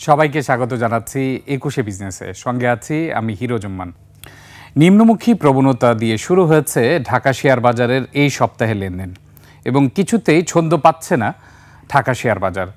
সবাইকে স্বাগত জানাচ্ছি ২১শে বিজনেসে। সঙ্গে আছি আমি হিরোজুম্মান। নিম্নমুখী প্রবণতা দিয়ে শুরু হয়েছে ঢাকা শেয়ার বাজারের এই সপ্তাহে লেনদেন এবং কিছুতেই ছন্দ পাচ্ছে না ঢাকা শেয়ার বাজার।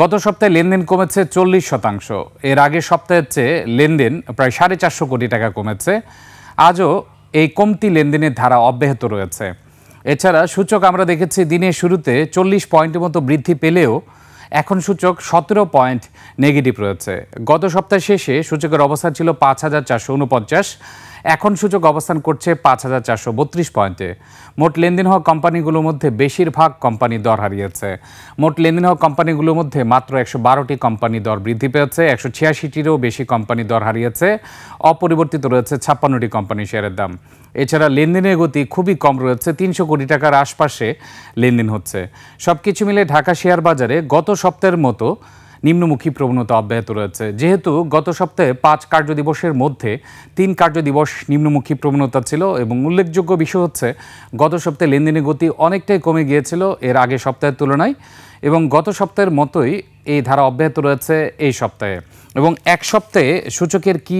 গত সপ্তাহে লেনদেন কমেছে 40%। এর আগের সপ্তাহের চেয়ে লেনদেন প্রায় 450 কোটি টাকা কমেছে। আজও এই কমতি লেনদেনের ধারা অব্যাহত রয়েছে। এছাড়া সূচক আমরা দেখেছি দিনের শুরুতে 40 পয়েন্টের মতো বৃদ্ধি পেলেও এখন সূচক 17 পয়েন্ট নেগেটিভ রয়েছে। গত সপ্তাহ শেষে সূচকের অবস্থান ছিল 5,449, এখন সূচক অবস্থান করছে 5,432 পয়েন্টে। মোট লেনদেন হওয়া কোম্পানিগুলোর মধ্যে বেশিরভাগ কোম্পানি দর হারিয়েছে। মোট লেনদেন হওয়া কোম্পানিগুলোর মধ্যে মাত্র 112টি কোম্পানি দর বৃদ্ধি পেয়েছে, 186টিরও বেশি কোম্পানি দর হারিয়েছে। অপরিবর্তিত রয়েছে 56টি কোম্পানি শেয়ারের দাম। এছাড়া লেনদেনের গতি খুবই কম রয়েছে, 300 কোটি টাকার আশপাশে লেনদেন হচ্ছে। সব কিছু মিলে ঢাকা শেয়ার বাজারে গত সপ্তাহের মতো নিম্নমুখী প্রবণতা অব্যাহত রয়েছে। যেহেতু গত সপ্তাহে 5 কার্যদিবসের মধ্যে 3 কার্যদিবস নিম্নমুখী প্রবণতা ছিল এবং উল্লেখযোগ্য বিষয় হচ্ছে গত সপ্তাহে লেনদেনের গতি অনেকটাই কমে গিয়েছিল এর আগে সপ্তাহের তুলনায়, এবং গত সপ্তাহের মতোই এই ধারা অব্যাহত রয়েছে এই সপ্তাহে। এবং এক সপ্তাহে সূচকের কি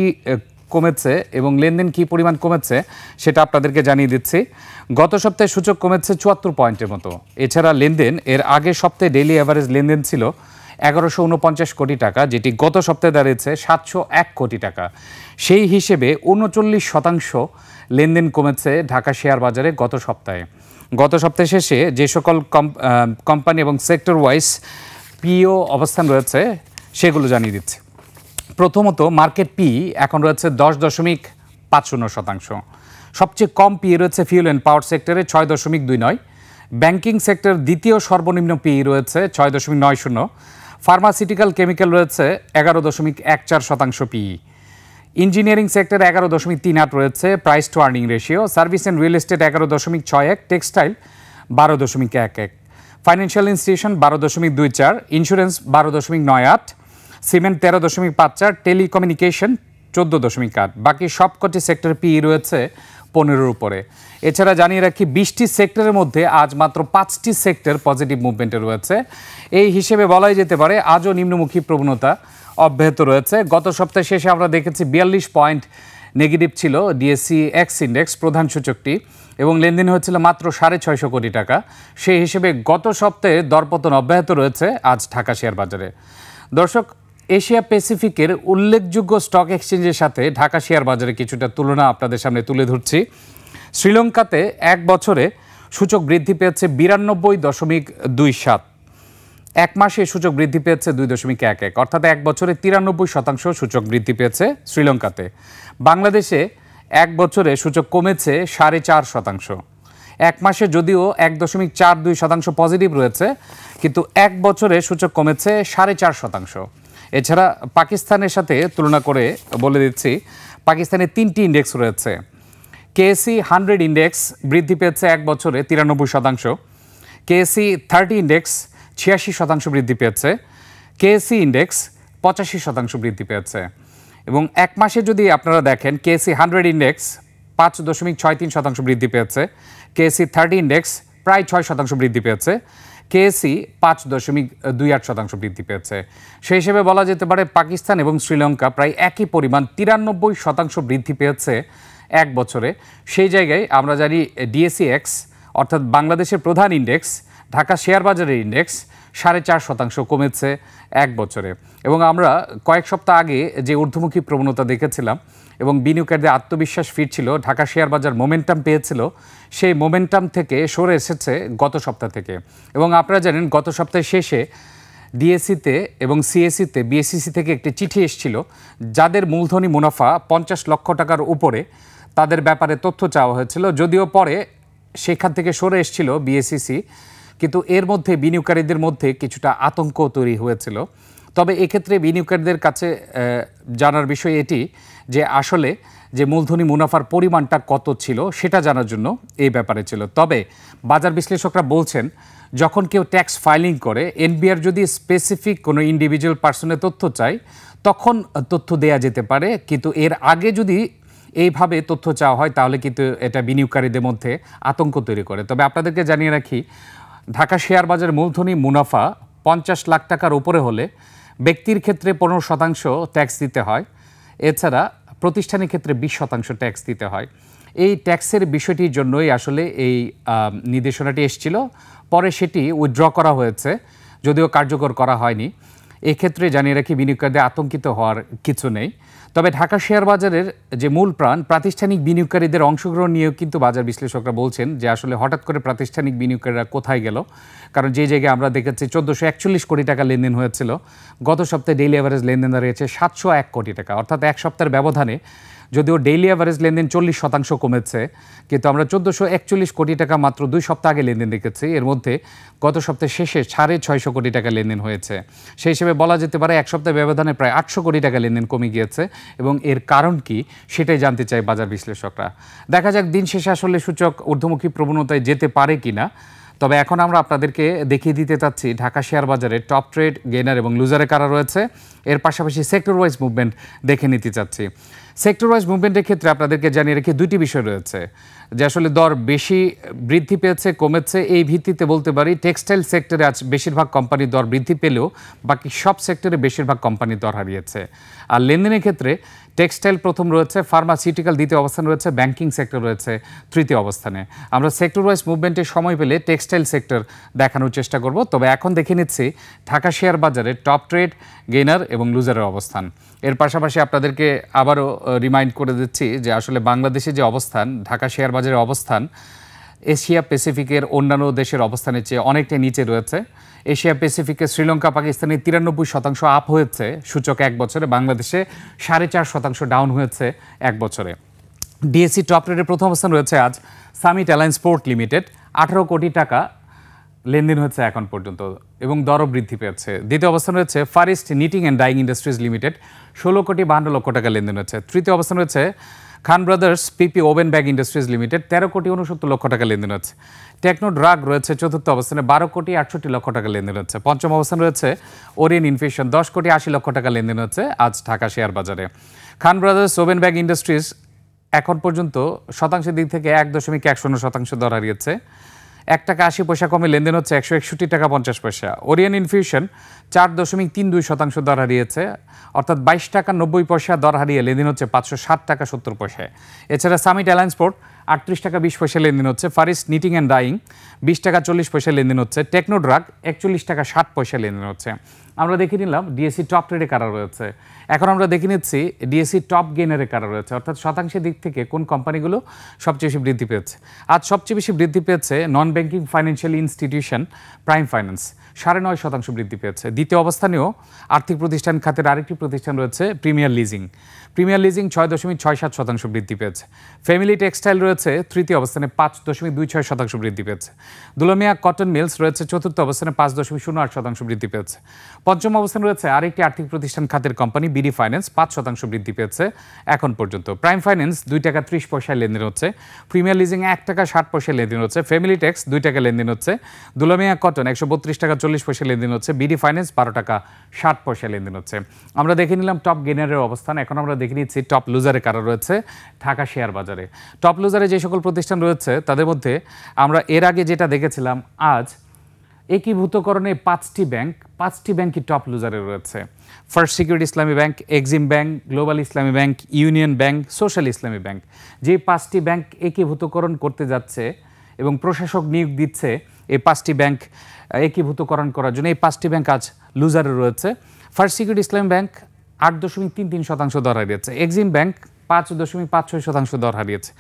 কমেছে এবং লেনদেন কি পরিমাণ কমেছে সেটা আপনাদেরকে জানিয়ে দিচ্ছি। গত সপ্তাহে সূচক কমেছে 74 পয়েন্টের মতো। এছাড়া লেনদেন এর আগের সপ্তাহে ডেইলি অ্যাভারেজ লেনদেন ছিল 1149 কোটি টাকা, যেটি গত সপ্তাহে দাঁড়িয়েছে 701 কোটি টাকা। সেই হিসেবে 39% লেনদেন কমেছে ঢাকা শেয়ার বাজারে গত সপ্তাহে। গত সপ্তাহে শেষে যে সকল কোম্পানি এবং সেক্টর ওয়াইজ পিও অবস্থান রয়েছে সেগুলো জানিয়ে দিচ্ছি। প্রথমত মার্কেট পি এখন রয়েছে 10.50%। সবচেয়ে কম পি রয়েছে ফিউল অ্যান্ড পাওয়ার সেক্টরে 6.29। ব্যাংকিং সেক্টর দ্বিতীয় সর্বনিম্ন পি রয়েছে 6.90। ফার্মাসিউটিক্যাল কেমিক্যাল রয়েছে 11.14% পি। ইঞ্জিনিয়ারিং সেক্টর 11.38 রয়েছে price two earning ratio. Service and real estate 11.61, textile 12.11, financial institution 12.24, insurance 12.98, cement 13.54, telecommunication 14.8। বাকি সবকটি সেক্টর পি রয়েছে 15-এর উপরে। এছাড়া জানিয়ে রাখি 20টি সেক্টরের মধ্যে আজ মাত্র 5টি সেক্টর পজিটিভ মুভমেন্টে রয়েছে। এই হিসেবে বলাই যেতে পারে আজও নিম্নমুখী প্রবণতা অব্যাহত রয়েছে। গত সপ্তাহে শেষে আমরা দেখেছি 42 পয়েন্ট নেগেটিভ ছিল ডিএসসি এক্স ইন্ডেক্স প্রধান সূচকটি, এবং লেনদেন হয়েছিল মাত্র 650 কোটি টাকা। সেই হিসেবে গত সপ্তাহে দরপতন অব্যাহত রয়েছে আজ ঢাকা শেয়ার বাজারে। দর্শক, এশিয়া প্যাসিফিকের উল্লেখযোগ্য স্টক এক্সচেঞ্জের সাথে ঢাকা শেয়ার বাজারে কিছুটা তুলনা আপনাদের সামনে তুলে ধরছি। শ্রীলঙ্কাতে এক বছরে সূচক বৃদ্ধি পেয়েছে 92.27। এক মাসে সূচক বৃদ্ধি পেয়েছে 2.11, অর্থাৎ এক বছরে 93% সূচক বৃদ্ধি পেয়েছে শ্রীলঙ্কাতে। বাংলাদেশে এক বছরে সূচক কমেছে 4.5%। এক মাসে যদিও 1.42% পজিটিভ রয়েছে, কিন্তু এক বছরে সূচক কমেছে 4.5%। এছাড়া পাকিস্তানের সাথে তুলনা করে বলে দিচ্ছি, পাকিস্তানে 3টি ইন্ডেক্স রয়েছে। কেএসি 100 ইন্ডেক্স বৃদ্ধি পেয়েছে এক বছরে 93%। কেএসি 30 ইন্ডেক্স 86% বৃদ্ধি পেয়েছে। কেএসি ইন্ডেক্স 85% বৃদ্ধি পেয়েছে। এবং এক মাসে যদি আপনারা দেখেন, কেএসি 100 ইন্ডেক্স 5.63% বৃদ্ধি পেয়েছে। কেএসি 30 ইন্ডেক্স প্রায় 6% বৃদ্ধি পেয়েছে। কেএসি 5.28% বৃদ্ধি পেয়েছে। সেই হিসেবে বলা যেতে পারে পাকিস্তান এবং শ্রীলঙ্কা প্রায় একই পরিমাণ 93% বৃদ্ধি পেয়েছে এক বছরে। সেই জায়গায় আমরা জানি ডিএসসি এক্স অর্থাৎ বাংলাদেশের প্রধান ইন্ডেক্স, ঢাকা শেয়ার বাজারের ইন্ডেক্স 4.5% কমেছে এক বছরে। এবং আমরা কয়েক সপ্তাহ আগে যে ঊর্ধ্বমুখী প্রবণতা দেখেছিলাম এবং বিনিয়োগকারীদের আত্মবিশ্বাস ফিরছিল, ঢাকা শেয়ার বাজার মোমেন্টাম পেয়েছিল, সেই মোমেন্টাম থেকে সরে এসেছে গত সপ্তাহ থেকে। এবং আপনারা জানেন গত সপ্তাহের শেষে ডিএসসিতে এবং সিএসসিতে বিএসসিসি থেকে একটি চিঠি এসেছিল, যাদের মূলধনী মুনাফা 50 লক্ষ টাকার উপরে তাদের ব্যাপারে তথ্য চাওয়া হয়েছিল। যদিও পরে সেখান থেকে সরে এসেছিল বিএসসিসি, কিন্তু এর মধ্যে বিনিয়োগকারীদের মধ্যে কিছুটা আতঙ্ক তৈরি হয়েছিল। তবে এক্ষেত্রে বিনিয়োগকারীদের কাছে জানার বিষয় এটি যে আসলে যে মূলধনী মুনাফার পরিমাণটা কত ছিল সেটা জানার জন্য এই ব্যাপারে ছিল। তবে বাজার বিশ্লেষকরা বলছেন, যখন কেউ ট্যাক্স ফাইলিং করে, এনবিআর যদি স্পেসিফিক কোনো ইন্ডিভিজুয়াল পার্সনের তথ্য চায় তখন তথ্য দেয়া যেতে পারে, কিন্তু এর আগে যদি এইভাবে তথ্য চাওয়া হয় তাহলে কিন্তু এটা বিনিয়োগকারীদের মধ্যে আতঙ্ক তৈরি করে। তবে আপনাদেরকে জানিয়ে রাখি, ঢাকা শেয়ার বাজার মূলধনী মুনাফা 50 লাখ টাকার উপরে হলে ব্যক্তির ক্ষেত্রে 15% ট্যাক্স দিতে হয়, এছাড়া প্রতিষ্ঠানের ক্ষেত্রে 20% ট্যাক্স দিতে হয়। এই ট্যাক্সের বিষয়টির জন্যই আসলে এই নির্দেশনাটি এসেছিল, পরে সেটি উইথড্র করা হয়েছে, যদিও কার্যকর করা হয়নি। এক্ষেত্রে জানিয়ে রাখি বিনিয়োগকারীদের আতঙ্কিত হওয়ার কিছু নেই। তবে ঢাকা শেয়ার বাজারের যে মূল প্রাণ প্রাতিষ্ঠানিক বিনিয়োগকারীদের অংশগ্রহণ নিয়েও কিন্তু বাজার বিশ্লেষকরা বলছেন যে আসলে হঠাৎ করে প্রাতিষ্ঠানিক বিনিয়োগকারীরা কোথায় গেল। কারণ যে জায়গায় আমরা দেখেছি 1441 কোটি টাকা লেনদেন হয়েছিল, গত সপ্তাহে ডেইলি অ্যাভারেজ লেনদেন দাঁড়িয়েছে 701 কোটি টাকা, অর্থাৎ এক সপ্তাহের ব্যবধানে যদিও ডেইলি অ্যাভারেজ লেনদেন 40% কমেছে, কিন্তু আমরা 1441 কোটি টাকা মাত্র 2 সপ্তাহ আগে লেনদেন দেখেছি। এর মধ্যে গত সপ্তাহের শেষে 650 কোটি টাকা লেনদেন হয়েছে। সেই হিসেবে বলা যেতে পারে এক সপ্তাহের ব্যবধানে প্রায় 800 কোটি টাকা লেনদেন কমে গিয়েছে, এবং এর কারণ কি সেটাই জানতে চাই বাজার বিশ্লেষকরা। দেখা যাক দিন শেষে আসলে সূচক ঊর্ধ্বমুখী প্রবণতায় যেতে পারে কিনা। তবে এখন আমরা আপনাদেরকে দেখিয়ে দিতে চাচ্ছি ঢাকা শেয়ার বাজারে টপ ট্রেড, গেইনার এবং লুজারে কারা রয়েছে। এর পাশাপাশি সেক্টর ওয়াইজ মুভমেন্ট দেখে নিতে চাচ্ছি। সেক্টর ওয়াইজ মুভমেন্টের ক্ষেত্রে আপনাদেরকে জানিয়ে রেখে দুইটি বিষয় রয়েছে, যে আসলে দর বেশি বৃদ্ধি পেয়েছে কমেছে। এই ভিত্তিতে বলতে পারি টেক্সটাইল সেক্টরে আজ বেশিরভাগ কোম্পানির দর বৃদ্ধি পেলেও বাকি সব সেক্টরে বেশিরভাগ কোম্পানির দর হারিয়েছে। আর লেনদেনের ক্ষেত্রে টেক্সটাইল প্রথম রয়েছে, ফার্মাসিউটিক্যাল দ্বিতীয় অবস্থান রয়েছে, ব্যাংকিং সেক্টর রয়েছে তৃতীয় অবস্থানে। আমরা সেক্টর ওয়াইজ মুভমেন্টের সময় পেলে টেক্সটাইল সেক্টর দেখানোর চেষ্টা করব। তবে এখন দেখে নিচ্ছি ঢাকা শেয়ার বাজারে টপ ট্রেড, গেইনার এবং লুজারের অবস্থান। এর পাশাপাশি আপনাদেরকে আবারও রিমাইন্ড করে দিচ্ছি যে আসলে বাংলাদেশে যে অবস্থান, ঢাকা শেয়ার বাজারের অবস্থান এশিয়া প্যাসিফিকের অন্যান্য দেশের অবস্থানের চেয়ে অনেকটাই নিচে রয়েছে। এশিয়া প্যাসিফিকে শ্রীলঙ্কা, পাকিস্তানে 93% আপ হয়েছে সূচক এক বছরে, বাংলাদেশে 4.5% ডাউন হয়েছে এক বছরে। ডিএসসি টপ ট্রেডের প্রথম অবস্থান রয়েছে আজ সামিট অ্যালায়েন্স পোর্ট লিমিটেড, 18 কোটি টাকা লেনদেন হচ্ছে এখন পর্যন্ত এবং দরও বৃদ্ধি পেয়েছে। দ্বিতীয় অবস্থান রয়েছে Far East Knitting and Dyeing Industries Limited, 16 crore 52 লক্ষ টাকা লেনদেন হচ্ছে। তৃতীয় অবস্থান রয়েছে খান ব্রাদার্স পিপি ওভেন ব্যাগ ইন্ডাস্ট্রিজ লিমিটেড, 13 কোটি 69 লক্ষ টাকা লেনদেন হচ্ছে। টেকনো ড্রাগ রয়েছে চতুর্থ অবস্থানে, 12 কোটি 68 লক্ষ টাকা লেনদেন হচ্ছে। পঞ্চম অবস্থান রয়েছে ওরিয়েন ইনফিউশন, 10 কোটি 80 লক্ষ টাকা লেনদেন হচ্ছে আজ ঢাকা শেয়ার বাজারে। খান ব্রাদার্স ওভেন ব্যাগ ইন্ডাস্ট্রিজ এখন পর্যন্ত শতাংশের দিক থেকে 1.10% দর হারিয়েছে, 1 টাকা 80 পয়সা কমে লেনদেন হচ্ছে 161 টাকা 50 পয়সা। ওরিয়েন ইনফিউশন 4.32% দর হারিয়েছে, অর্থাৎ 22 টাকা 90 পয়সা দর হারিয়ে লেনদেন হচ্ছে 507 টাকা 70 পয়সায়। এছাড়া সামিট অ্যালায়েন্স পোর্ট 38 টাকা 20 পয়সা লেনদেন হচ্ছে। Far East Knitting and Dyeing 20 টাকা 40 পয়সা লেনদেন হচ্ছে। টেকনো ড্রাগ 41 টাকা 60 পয়সা লেনদেন হচ্ছে। আমরা দেখে নিলাম ডিএসসি টপ ট্রেডে কারা রয়েছে। এখন আমরা দেখে নিচ্ছি ডিএসসি টপ গেইনারে কারা রয়েছে, অর্থাৎ শতাংশের দিক থেকে কোন কোম্পানিগুলো সবচেয়ে বেশি বৃদ্ধি পেয়েছে। আজ সবচেয়ে বেশি বৃদ্ধি পেয়েছে non banking financial institution prime finance, 9.5% বৃদ্ধি পেয়েছে। দ্বিতীয় অবস্থানেও আর্থিক প্রতিষ্ঠান খাতের আরেকটি প্রতিষ্ঠান রয়েছে প্রিমিয়ার লিজিং, 6.67% বৃদ্ধি পেয়েছে। ফ্যামিলি টেক্সটাইল রয়েছে তৃতীয় অবস্থানে, 5.26% বৃদ্ধি পেয়েছে। দুলমিয়া কটন মিলস রয়েছে চতুর্থ অবস্থানে, 5.08% বৃদ্ধি পেয়েছে। পঞ্চম অবস্থানে রয়েছে আরেকটি আর্থিক প্রতিষ্ঠান খাতের কোম্পানি বিডি ফাইন্যান্স, 5% বৃদ্ধি পেয়েছে এখন পর্যন্ত। প্রাইম ফাইন্যান্স 2 টাকা 30 পয়সায় লেনদেন হচ্ছে। প্রিমিয়ার লিজিং 1 টাকা 60 পয়সায় লেনদেন হচ্ছে। ফ্যামিলি টেক্স 2 টাকা লেনদেন হচ্ছে। দুলমিয়া কটন 132 টাকা 40 পয়সা লেনদেন হচ্ছে। বিডি ফাইন্যান্স 12 টাকা 60 পয়সা লেনদেন হচ্ছে। আমরা দেখে নিলাম টপ গেইনারের অবস্থান। এখন আমরা দেখে নিচ্ছি টপ লুজারে কারা রয়েছে ঢাকা শেয়ার বাজারে। টপ লুজারে যে সকল প্রতিষ্ঠান রয়েছে তাদের মধ্যে আমরা এর আগে যেটা দেখেছিলাম, আজ একীভূতকরণে 5টি ব্যাংকই টপ লুজারে রয়েছে। ফার্স্ট সিকিউরিটি ইসলামী ব্যাংক, এক্সিম ব্যাংক, গ্লোবাল ইসলামী ব্যাংক, ইউনিয়ন ব্যাংক, সোশ্যাল ইসলামী ব্যাংক, যে 5টি ব্যাংক একীভূতকরণ করতে যাচ্ছে এবং প্রশাসক নিয়োগ দিচ্ছে এই 5টি ব্যাংক একীভূতকরণ করার জন্য, এই 5টি ব্যাংক আজ লুজারে রয়েছে। ফার্স্ট সিকিউরিটি ইসলামী ব্যাংক 8.33% দর হারিয়েছে। এক্সিম ব্যাংক 5.56% দর হারিয়েছে।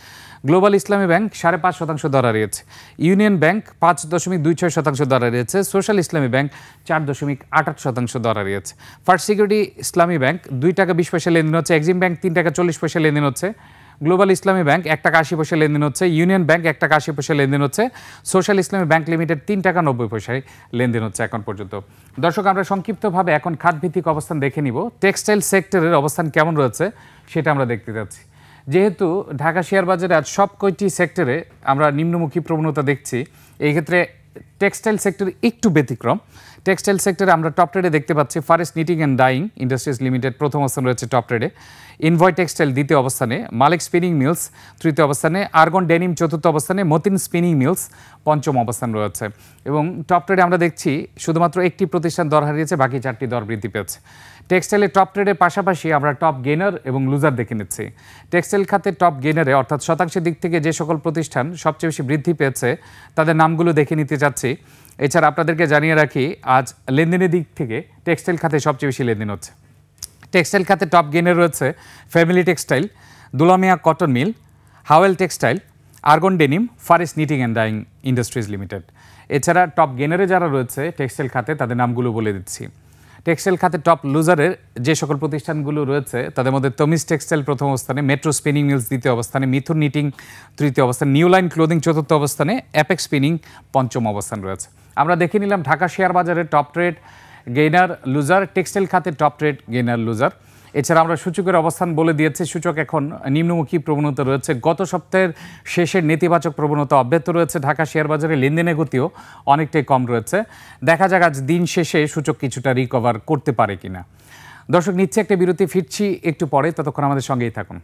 গ্লোবাল ইসলামী ব্যাংক 5.5% দর হারিয়েছে। ইউনিয়ন ব্যাংক 5.26% দর হারিয়েছে। সোশ্যাল ইসলামী ব্যাংক 4.28% দর হারিয়েছে। ফার্স্ট সিকিউরিটি ইসলামী ব্যাংক 2 টাকা 20 পয়সা লেনদেন হচ্ছে। এক্সিম ব্যাংক 3 টাকা 40 পয়সা লেনদেন হচ্ছে। গ্লোবাল ইসলামী ব্যাংক 1 টাকা 80 পয়সা লেনদেন হচ্ছে। ইউনিয়ন ব্যাংক 1 টাকা 80 পয়সা লেনদেন হচ্ছে। সোশ্যাল ইসলামী ব্যাংক লিমিটেড 3 টাকা 90 পয়সায় লেনদেন হচ্ছে এখন পর্যন্ত। দর্শক, আমরা সংক্ষিপ্তভাবে এখন খাতভিত্তিক অবস্থান দেখে নিব। টেক্সটাইল সেক্টরের অবস্থান কেমন রয়েছে সেটা আমরা দেখতে যাচ্ছি। যেহেতু ঢাকা শেয়ার বাজারে আজ সব কয়টি সেক্টরে আমরা নিম্নমুখী প্রবণতা দেখছি, এই ক্ষেত্রে টেক্সটাইল সেক্টর একটু ব্যতিক্রম। টেক্সটাইল সেক্টরে আমরা টপ ট্রেডে দেখতে পাচ্ছি Far East Knitting and Dyeing Industries Limited প্রথম অবস্থানে রয়েছে টপ ট্রেডে, ইনভয় টেক্সটাইল দ্বিতীয় অবস্থানে, মালিক স্পিনিং মিলস তৃতীয় অবস্থানে, আর্গন ডেনিম চতুর্থ অবস্থানে, মতিন স্পিনিং মিলস পঞ্চম অবস্থান রয়েছে। এবং টপ ট্রেডে আমরা দেখছি শুধুমাত্র একটি প্রতিষ্ঠান দর হারিয়েছে, বাকি 4টি দর বৃদ্ধি পেয়েছে। টেক্সটাইলের টপ ট্রেডের পাশাপাশি আমরা টপ গেইনার এবং লুজার দেখে নিচ্ছি। টেক্সটাইল খাতে টপ গেইনারে অর্থাৎ শতাংশের দিক থেকে যে সকল প্রতিষ্ঠান সবচেয়ে বেশি বৃদ্ধি পেয়েছে তাদের নামগুলো দেখে নিতে যাচ্ছি। এছাড়া আপনাদেরকে জানিয়ে রাখি আজ লেনদেনের দিক থেকে টেক্সটাইল খাতে সবচেয়ে বেশি লেনদেন হচ্ছে। টেক্সটাইল খাতে টপ গেইনার রয়েছে Family Textile, Dulamia Cotton Mill, Hwa Well Textile, Argon Denim, Far East Knitting and Dyeing Industries Limited. এছাড়া টপ গেইনারে যারা রয়েছে টেক্সটাইল খাতে তাদের নামগুলো বলে দিচ্ছি। টেক্সটাইল খাতে টপ লুজারের যে সকল প্রতিষ্ঠানগুলো রয়েছে তাদের মধ্যে তমিজ টেক্সটাইল প্রথম অবস্থানে, মেট্রো স্পিনিং মিলস দ্বিতীয় অবস্থানে, মিথুন নিটিং তৃতীয় অবস্থানে, নিউ লাইন ক্লোদিং চতুর্থ অবস্থানে, অ্যাপেক্স স্পিনিং পঞ্চম অবস্থান রয়েছে। আমরা দেখে নিলাম ঢাকা শেয়ার বাজারের top trade gainer loser, textile খাতে টপ ট্রেড গেইনার লুজার। এছাড়া আমরা সূচকের অবস্থান বলে দিয়েছি, সূচক এখন নিম্নমুখী প্রবণতা রয়েছে। গত সপ্তাহের শেষের নেতিবাচক প্রবণতা অব্যাহত রয়েছে। ঢাকা শেয়ার বাজারে লেনদেনের গতিও অনেকটাই কম রয়েছে। দেখা যাক আজ দিন শেষে সূচক কিছুটা রিকভার করতে পারে কিনা। দর্শক, নিচ্ছে একটা বিরতি, ফিরছি একটু পরে, ততক্ষণ আমাদের সঙ্গেই থাকুন।